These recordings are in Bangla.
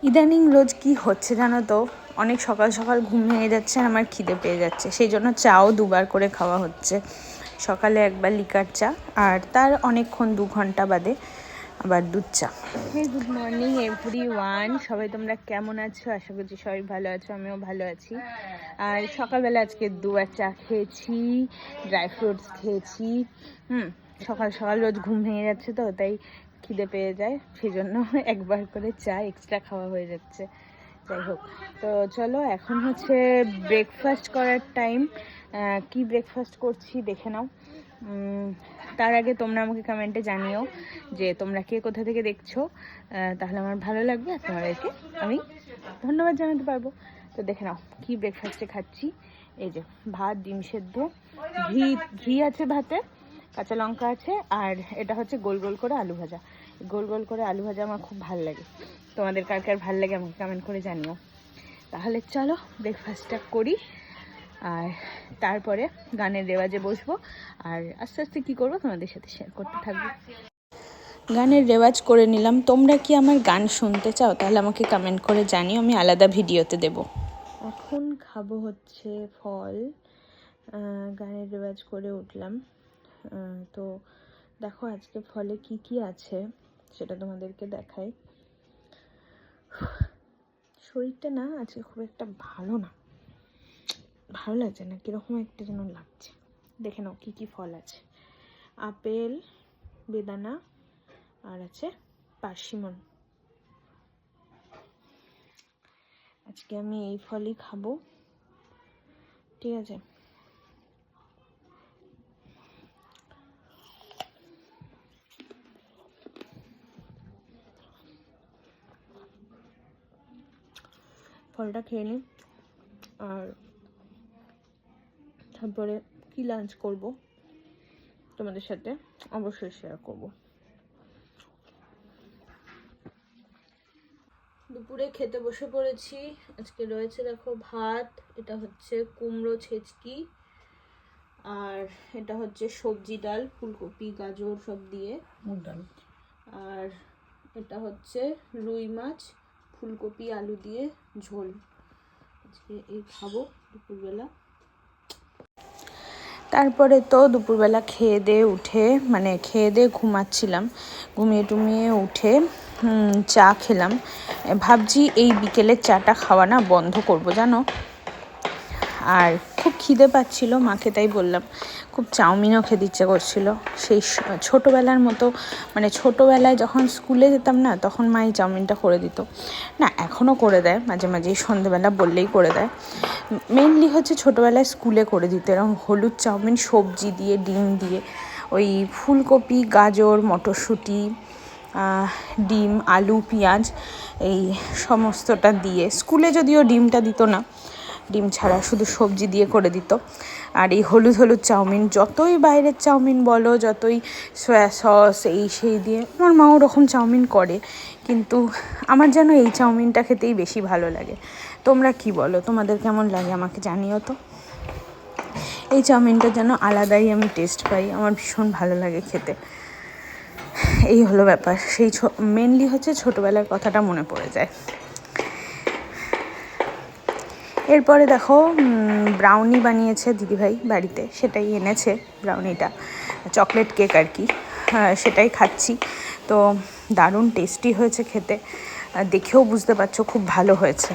ইদানিং রোজ কি হচ্ছে জানো তো, অনেক সকাল সকাল ঘুম ভেঙে যাচ্ছে, আমার খিদে পেয়ে যাচ্ছে, সেই জন্য চাও দুবার করে খাওয়া হচ্ছে। সকালে একবার লিকার চা, আর তার অনেকক্ষণ 2 ঘন্টা বাদে আবার দুধ চা। গুড মর্নিং এভরিওয়ান, সবাই তোমরা কেমন আছো? আশা করছি সবাই ভালো আছো, আমিও ভালো আছি। আর সকালবেলা আজকে দুবার চা খেয়েছি, ড্রাই ফ্রুটস খেয়েছি। সকাল সকাল রোজ ঘুম ভেঙে যাচ্ছে তো, তাই খিদে পেয়ে যায়, সেই জন্য একবার করে চা এক্সট্রা খাওয়া হয়ে যাচ্ছে। যাই হোক, তো চলো এখন হচ্ছে ব্রেকফাস্ট করার টাইম। কি ব্রেকফাস্ট করছি দেখে নাও। তার আগে তোমরা আমাকে কমেন্টে জানিও যে তোমরা কে কোথা থেকে দেখছো, তাহলে আমার ভালো লাগবে আর তোমাদেরকে আমি ধন্যবাদ জানাতে পারবো। তো দেখে নাও কি ব্রেকফাস্টে খাচ্ছি। এই যে ভাত, ডিম সেদ্ধ, ঘি আছে ভাতে, কাঁচা লঙ্কা আছে, আর এটা হচ্ছে গোল গোল করে আলু ভাজা। গোল গোল করে আলু ভাজা আমার খুব ভালো লাগে। তোমাদের কার কার ভালো লাগে আমাকে কমেন্ট করে জানিও। তাহলে চলো ব্রেকফাস্টটা করি, আর তারপরে গানের রেওয়াজে বসবো, আর আস্তে আস্তে কী করবো তোমাদের সাথে শেয়ার করতে থাকবো। গানের রেওয়াজ করে নিলাম। তোমরা কি আমার গান শুনতে চাও? তাহলে আমাকে কমেন্ট করে জানিও, আমি আলাদা ভিডিওতে দেব। এখন খাবো হচ্ছে ফল। গানের রেওয়াজ করে উঠলাম, তো দেখো আজকে ফলে কি কি আছে সেটা তোমাদেরকে দেখাই। শরীরটা না আজকে খুব একটা ভালো লাগছে না, কিরকম একটা যেন লাগছে। দেখে নাও কি কি ফল আছে। আপেল, বেদানা, আর আছে পার্সিমন। আজকে আমি এই ফলই খাবো, ঠিক আছে? ফলটা খেয়ে নিই, আর তারপরে কি লাঞ্চ করব তোমাদের সাথে অবশ্যই শেয়ার করব। দুপুরে খেতে বসে পড়েছি। আজকে রয়েছে দেখো ভাত, এটা হচ্ছে কুমড়ো ছেচকি, আর এটা হচ্ছে সবজি ডাল, ফুলকপি গাজর সব দিয়ে মুগ ডাল, আর এটা হচ্ছে রুই মাছ ফুলকপি আলু দিয়ে ঝোল। আজকে এই খাবো দুপুরবেলা। তারপরে তো দুপুরবেলা খেয়ে দিয়ে ঘুমাচ্ছিলাম, ঘুমিয়ে টুমিয়ে উঠে চা খেলাম। ভাবছি এই বিকেলের চাটা খাওয়া না বন্ধ করব জানো। আর খুব খিদে পাচ্ছিল, মাকে তাই বললাম, খুব চাউমিনও খেতে ইচ্ছে করছিল। সেই ছোটোবেলার মতো, মানে ছোটোবেলায় যখন স্কুলে যেতাম না, তখন মাই চাউমিনটা করে দিত না, এখনও করে দেয় মাঝে মাঝে, সন্ধ্যেবেলা বললেই করে দেয়। মেনলি হচ্ছে ছোটোবেলায় স্কুলে করে দিত এরকম হলুদ চাউমিন, সবজি দিয়ে, ডিম দিয়ে, ওই ফুলকপি গাজর মটরশুঁটি ডিম আলু পেঁয়াজ এই সমস্তটা দিয়ে। স্কুলে যদিও ডিমটা দিত না, ডিম ছাড়া শুধু সবজি দিয়ে করে দিত। আর এই হলুদ চাউমিন, যতই বাইরের চাউমিন বলো, যতই সয়া সস এই সেই দিয়ে, আমার মা ওরকম চাউমিন করে, কিন্তু আমার যেন এই চাউমিনটা খেতেই বেশি ভালো লাগে। তোমরা কি বলো, তোমাদের কেমন লাগে আমাকে জানিও তো। এই চাউমিনটা যেন আলাদাই আমি টেস্ট পাই, আমার ভীষণ ভালো লাগে খেতে। এই হলো ব্যাপার। সেই মেনলি হচ্ছে ছোটোবেলার কথাটা মনে পড়ে যায়। এরপরে দেখো ব্রাউনি বানিয়েছে দিদিভাই বাড়িতে, সেটাই এনেছে ব্রাউনিটা, চকলেট কেক আর কি, সেটাই খাচ্ছি। তো দারুণ টেস্টি হয়েছে খেতে, দেখেও বুঝতে পারছো খুব ভালো হয়েছে।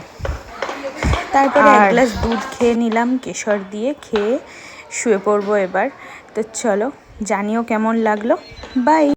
তারপরে 1 গ্লাস দুধ খেয়ে নিলাম কেশর দিয়ে, খেয়ে শুয়ে পড়বো এবার। তো চলো জানিও কেমন লাগলো। বাই।